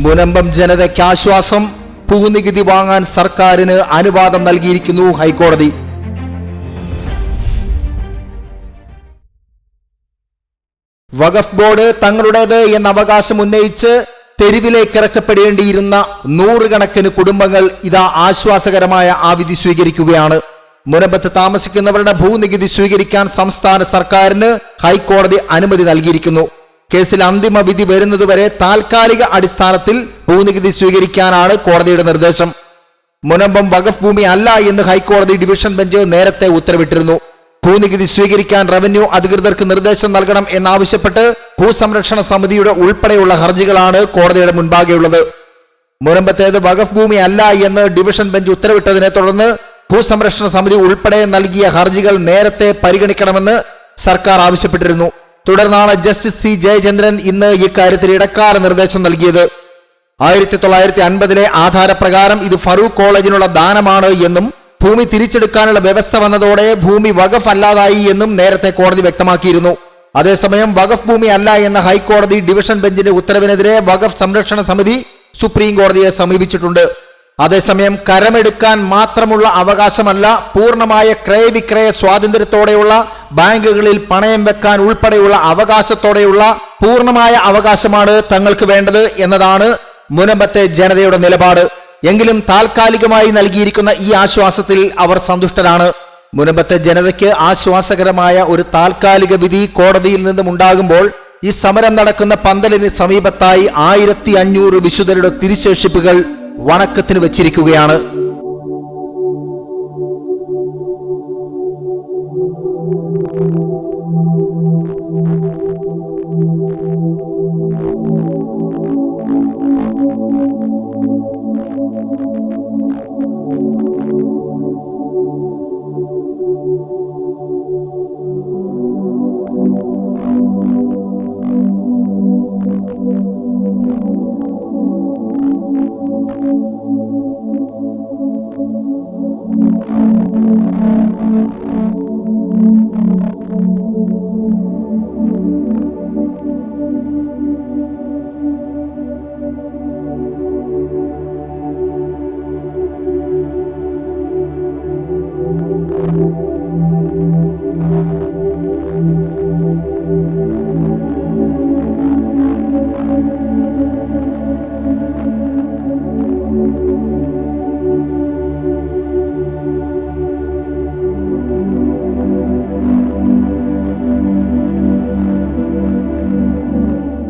മുനമ്പം ജനതയ്ക്ക് ആശ്വാസം. ഭൂനികുതി വാങ്ങാൻ സർക്കാരിന് അനുവാദം നൽകിയിരിക്കുന്നു ഹൈക്കോടതി. വഖഫ് ബോർഡ് തങ്ങളുടേത് എന്ന അവകാശം ഉന്നയിച്ച് തെരുവിലേക്ക് ഇറക്കപ്പെടേണ്ടിയിരുന്ന നൂറുകണക്കിന് കുടുംബങ്ങൾ ഇതാ ആശ്വാസകരമായ ആ വിധി സ്വീകരിക്കുകയാണ്. മുനമ്പത്ത് താമസിക്കുന്നവരുടെ ഭൂനികുതി സ്വീകരിക്കാൻ സംസ്ഥാന സർക്കാരിന് ഹൈക്കോടതി അനുമതി നൽകിയിരിക്കുന്നു. കേസിൽ അന്തിമ വിധി വരുന്നതുവരെ താൽക്കാലിക അടിസ്ഥാനത്തിൽ ഭൂനികുതി സ്വീകരിക്കാനാണ് കോടതിയുടെ നിർദ്ദേശം. മുനമ്പം വഖഫ് ഭൂമി അല്ല എന്ന് ഹൈക്കോടതി ഡിവിഷൻ ബെഞ്ച് നേരത്തെ ഉത്തരവിട്ടിരുന്നു. ഭൂനികുതി സ്വീകരിക്കാൻ റവന്യൂ അധികൃതർക്ക് നിർദ്ദേശം നൽകണം എന്നാവശ്യപ്പെട്ട് ഭൂസംരക്ഷണ സമിതിയുടെ ഉൾപ്പെടെയുള്ള ഹർജികളാണ് കോടതിയുടെ മുൻപാകെയുള്ളത്. മുനമ്പത്തേത് വഖഫ് ഭൂമി അല്ല എന്ന് ഡിവിഷൻ ബെഞ്ച് ഉത്തരവിട്ടതിനെ തുടർന്ന് ഭൂസംരക്ഷണ സമിതി ഉൾപ്പെടെ നൽകിയ ഹർജികൾ നേരത്തെ പരിഗണിക്കണമെന്ന് സർക്കാർ ആവശ്യപ്പെട്ടിരുന്നു. തുടർന്നാണ് ജസ്റ്റിസ് സി ജയചന്ദ്രൻ ഇന്ന് ഇക്കാര്യത്തിൽ ഇടക്കാല നിർദ്ദേശം നൽകിയത്. 1950 ആധാരപ്രകാരം ഇത് ഫറൂഖ് കോളേജിനുള്ള ദാനമാണ് എന്നും ഭൂമി തിരിച്ചെടുക്കാനുള്ള വ്യവസ്ഥ വന്നതോടെ ഭൂമി വഖഫ് അല്ലാതായി എന്നും നേരത്തെ കോടതി വ്യക്തമാക്കിയിരുന്നു. അതേസമയം വഖഫ് ഭൂമി അല്ല എന്ന ഹൈക്കോടതി ഡിവിഷൻ ബെഞ്ചിന്റെ ഉത്തരവിനെതിരെ വഖഫ് സംരക്ഷണ സമിതി സുപ്രീം കോടതിയെ സമീപിച്ചിട്ടുണ്ട്. അതേസമയം കരമെടുക്കാൻ മാത്രമുള്ള അവകാശമല്ല, പൂർണ്ണമായ ക്രയവിക്രയ സ്വാതന്ത്ര്യത്തോടെയുള്ള ബാങ്കുകളിൽ പണയം വെക്കാൻ ഉൾപ്പെടെയുള്ള അവകാശത്തോടെയുള്ള പൂർണ്ണമായ അവകാശമാണ് തങ്ങൾക്ക് വേണ്ടത് എന്നതാണ് മുനമ്പത്തെ ജനതയുടെ നിലപാട്. എങ്കിലും താൽക്കാലികമായി നൽകിയിരിക്കുന്ന ഈ ആശ്വാസത്തിൽ അവർ സന്തുഷ്ടരാണ്. മുനമ്പത്തെ ജനതയ്ക്ക് ആശ്വാസകരമായ ഒരു താൽക്കാലിക വിധി കോടതിയിൽ നിന്നും ഉണ്ടാകുമ്പോൾ ഈ സമരം നടക്കുന്ന പന്തലിന് സമീപത്തായി 1500 വിശുദ്ധരുടെ തിരുശേഷിപ്പുകൾ വണക്കത്തിന് വച്ചിരിക്കുകയാണ്.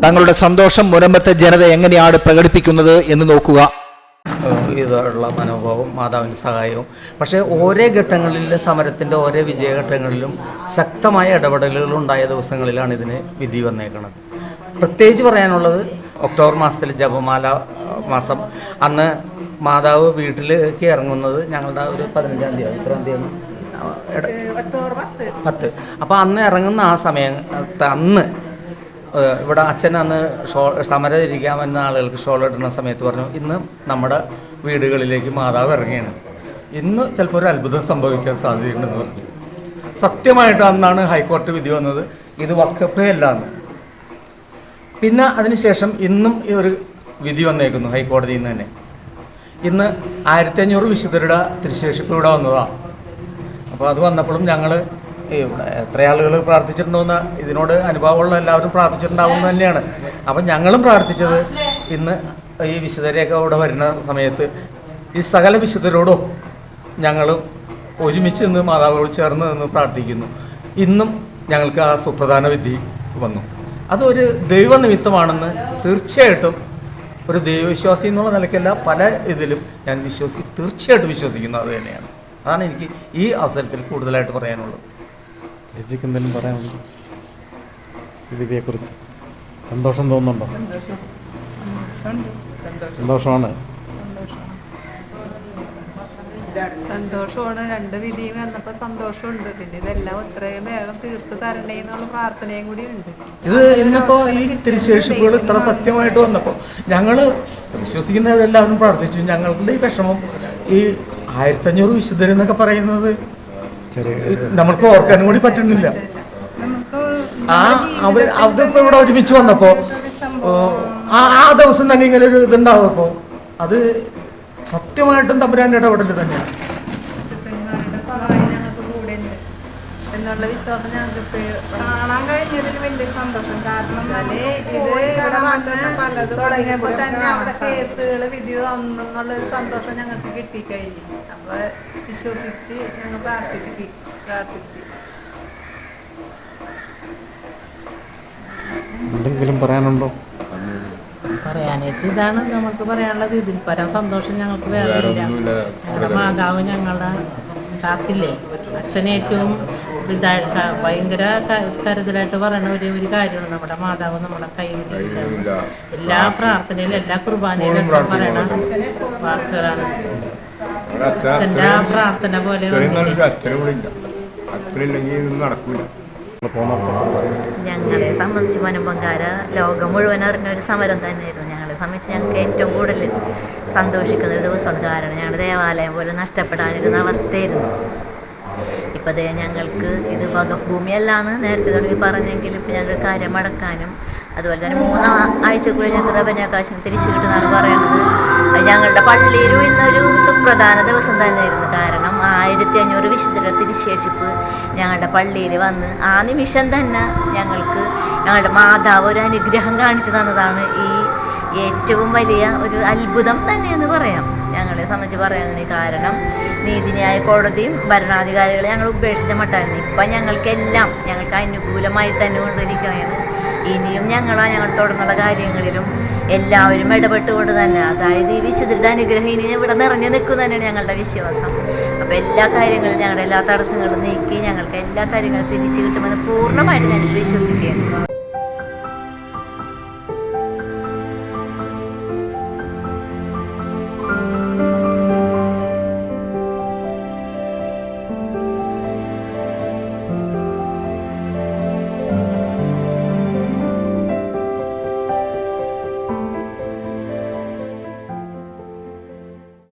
തങ്ങളുടെ സന്തോഷം മുനമ്പത്തെ ജനത എങ്ങനെയാണ് പ്രകടിപ്പിക്കുന്നത് എന്ന് നോക്കുക. ഇതുള്ള മനോഭാവവും മാതാവിൻ്റെ സഹായവും. പക്ഷേ ഓരോ ഘട്ടങ്ങളിലെ സമരത്തിൻ്റെ ഓരോ വിജയഘട്ടങ്ങളിലും ശക്തമായ ഇടപെടലുകൾ ഉണ്ടായ ദിവസങ്ങളിലാണ് ഇതിന് വിധി വന്നേക്കുന്നത്. പ്രത്യേകിച്ച് പറയാനുള്ളത് ഒക്ടോബർ മാസത്തിൽ ജപമാല മാസം അന്ന് മാതാവ് വീട്ടിലേക്ക് ഇറങ്ങുന്നത് ഞങ്ങളുടെ ഒരു 15-ാം തീയതി, എത്രാം തീയതി? ഒക്ടോബർ 10. അപ്പോൾ അന്ന് ഇറങ്ങുന്ന ആ സമയത്ത് അന്ന് ഇവിടെ അച്ഛൻ അന്ന് സമരം ഇരിക്കാമെന്ന ആളുകൾക്ക് ഷോൾ ഇടുന്ന സമയത്ത് പറഞ്ഞു, ഇന്ന് നമ്മുടെ വീടുകളിലേക്ക് മാതാവ് ഇറങ്ങിയാണ്, ഇന്ന് ചിലപ്പോൾ ഒരു അത്ഭുതം സംഭവിക്കാൻ സാധ്യതയുണ്ടെന്ന് പറഞ്ഞു. സത്യമായിട്ട് അന്നാണ് ഹൈക്കോടതി വിധി വന്നത്, ഇത് വഖഫേ അല്ല എന്ന്. പിന്നെ അതിനുശേഷം ഇന്നും ഈ ഒരു വിധി വന്നേക്കുന്നു ഹൈക്കോടതിയിൽ നിന്ന് തന്നെ. ഇന്ന് 1500 വിശുദ്ധരുടെ തിരുശേഷിപ്പ് ഇവിടെ വന്നതാണ്. അപ്പോൾ അത് വന്നപ്പോഴും ഞങ്ങൾ ഇവിടെ എത്ര ആളുകൾ പ്രാർത്ഥിച്ചിട്ടുണ്ടോയെന്ന് ഇതിനോട് അനുഭവമുള്ള എല്ലാവരും പ്രാർത്ഥിച്ചിട്ടുണ്ടാവുന്ന തന്നെയാണ്. അപ്പം ഞങ്ങളും പ്രാർത്ഥിച്ചത് ഇന്ന് ഈ വിശുദ്ധരെയൊക്കെ ഇവിടെ വരുന്ന സമയത്ത് ഈ സകല വിശുദ്ധരോടും ഞങ്ങളും ഒരുമിച്ച് നിന്ന് മാതാവോട് ചേർന്ന് നിന്ന് പ്രാർത്ഥിക്കുന്നു. ഇന്നും ഞങ്ങൾക്ക് ആ സുപ്രധാന വിധി വന്നു. അതൊരു ദൈവനിമിത്തമാണെന്ന് തീർച്ചയായിട്ടും ഒരു ദൈവവിശ്വാസി എന്നുള്ള നിലയ്ക്കല്ല, പല ഇതിലും ഞാൻ തീർച്ചയായിട്ടും വിശ്വസിക്കുന്നത് അത് തന്നെയാണ്. അതാണ് എനിക്ക് ഈ അവസരത്തിൽ കൂടുതലായിട്ട് പറയാനുള്ളത്. ചേച്ചിക്ക് എന്തെങ്കിലും പറയാനുണ്ടോ ഈ വിധിയെക്കുറിച്ച്? സന്തോഷം തോന്നുന്നുണ്ടോ? സന്തോഷമാണ്. സന്തോഷമാണ്. 2 വിധിയും വന്നപ്പോൾ സന്തോഷമുണ്ട്. പിന്നെ ഇതെല്ലാം ഇത്രയും വേഗം തീർത്ത് തരണേ എന്നുള്ള പ്രാർത്ഥനയും കൂടി ഉണ്ട്. ഇത് ഇന്നിപ്പോൾ ഈ തിരുശേഷിപ്പുകൾ ഇത്ര സത്യമായിട്ട് വന്നപ്പോൾ ഞങ്ങൾ വിശ്വസിക്കുന്നവരെല്ലാവരും പ്രാർത്ഥിച്ചു. ഞങ്ങളുടെ ഈ വിഷമം ഈ 1500 വിശുദ്ധരെന്നൊക്കെ പറയുന്നത് നമ്മൾക്ക് ഓർക്കാനും കൂടി പറ്റുന്നില്ല. അതിപ്പോൾ ഇവിടെ ഒരുമിച്ച് വന്നപ്പോൾ ആ ദിവസം തന്നെ ഇങ്ങനെ ഒരു ഇതുണ്ടാവും. അപ്പോൾ അത് സത്യമായിട്ടും തമ്പുരാൻ്റെ ഇടപെടൽ തന്നെയാണ്. വിശുദ്ധന്മാരുടെ സഹായം ഞങ്ങൾക്ക് കൂടെ ഉണ്ട് എന്നുള്ള വിശ്വാസം ഞങ്ങൾക്ക് ഇപ്പോൾ കാണാൻ കഴിഞ്ഞതിൽ വലിയ സന്തോഷം. കാരണം ഇത് ഇവിടെ വന്ന് തുടങ്ങിയപ്പോൾ തന്നെ അവിടെ കേസുകൾ വിധി തന്നെന്നുള്ളൊരു സന്തോഷം ഞങ്ങൾക്ക് കിട്ടിക്കഴിഞ്ഞു. അപ്പോൾ വിശ്വസിച്ച് ഞങ്ങൾ പ്രാർത്ഥിച്ച് എന്തെങ്കിലും പറയാനുണ്ടോ? പറയാനായിട്ട് ഇതാണ് നമുക്ക് പറയാനുള്ളത്. ഇതിൽ പരം സന്തോഷം ഞങ്ങൾക്ക് വേറെ ഇല്ല. ഞങ്ങളുടെ മാതാവ് ഞങ്ങളുടെ കാത്തില്ലേ, അച്ഛനേറ്റവും ഭയങ്കര കരുതലായിട്ട് പറയുന്ന ഒരു കാര്യമാണ് നമ്മുടെ മാതാവ് നമ്മുടെ കൈവിട്ടില്ല. എല്ലാ പ്രാർത്ഥനയിലും എല്ലാ കുർബാനയിലും അച്ഛൻ പറയണ വാർത്തകളാണ്. അച്ഛൻ്റെ ആ പ്രാർത്ഥന പോലെ ഞങ്ങളെ സംബന്ധിച്ച് പനമ്പങ്കാര ലോകം മുഴുവൻ അറിഞ്ഞ ഒരു സമരം തന്നെയായിരുന്നു. ഞങ്ങളെ സംബന്ധിച്ച് ഞങ്ങൾക്ക് ഏറ്റവും കൂടുതൽ സന്തോഷിക്കുന്ന ഒരു ദിവസമാണ്. കാരണം ഞങ്ങളുടെ ദേവാലയം പോലും നഷ്ടപ്പെടാനിരുന്ന അവസ്ഥയായിരുന്നു. ഇപ്പോൾ അതേ ഞങ്ങൾക്ക് ഇത് വഖഫ് ഭൂമിയല്ലാന്ന് നേരത്തെ തുടങ്ങി പറഞ്ഞെങ്കിലും ഇപ്പം ഞങ്ങൾക്ക് കാര്യം അടക്കാനും അതുപോലെ തന്നെ 3 ആഴ്ചക്കുള്ളിൽ ഞങ്ങൾക്ക് റവന്യാവകാശം തിരിച്ചു കിട്ടുമെന്നാണ് പറയുന്നത്. ഞങ്ങളുടെ പള്ളിയിലും ഇന്നൊരു സുപ്രധാന ദിവസം തന്നെയായിരുന്നു. കാരണം 1500 വിശുദ്ധരുടെ തിരുശേഷിപ്പ് ഞങ്ങളുടെ പള്ളിയിൽ വന്ന് ആ നിമിഷം തന്നെ ഞങ്ങൾക്ക് ഞങ്ങളുടെ മാതാവ് ഒരു അനുഗ്രഹം കാണിച്ചു തന്നതാണ് ഈ ഏറ്റവും വലിയ ഒരു അത്ഭുതം തന്നെയെന്ന് പറയാം. ഞങ്ങളെ സംബന്ധിച്ച് പറയുന്നതിന് കാരണം നീതിന്യായ കോടതിയും ഭരണാധികാരികളെ ഞങ്ങൾ ഉപേക്ഷിച്ച മട്ടായിരുന്നു. ഇപ്പം ഞങ്ങൾക്കെല്ലാം ഞങ്ങൾക്ക് അനുകൂലമായി തന്നെ കൊണ്ടിരിക്കുകയാണ്. ഇനിയും ഞങ്ങൾ തുടങ്ങുന്ന കാര്യങ്ങളിലും എല്ലാവരും ഇടപെട്ടുകൊണ്ട് തന്നെ, അതായത് ഈ വിശുദ്ധരുടെ അനുഗ്രഹം ഇനി ഇവിടെ നിറഞ്ഞു നിൽക്കും തന്നെയാണ് ഞങ്ങളുടെ വിശ്വാസം. അപ്പോൾ എല്ലാ കാര്യങ്ങളും ഞങ്ങളുടെ എല്ലാ തടസ്സങ്ങളും നീക്കി ഞങ്ങൾക്ക് എല്ലാ കാര്യങ്ങളും തിരിച്ചു കിട്ടുമെന്ന് പൂർണ്ണമായിട്ട് ഞാൻ വിശ്വസിക്കുകയാണ്.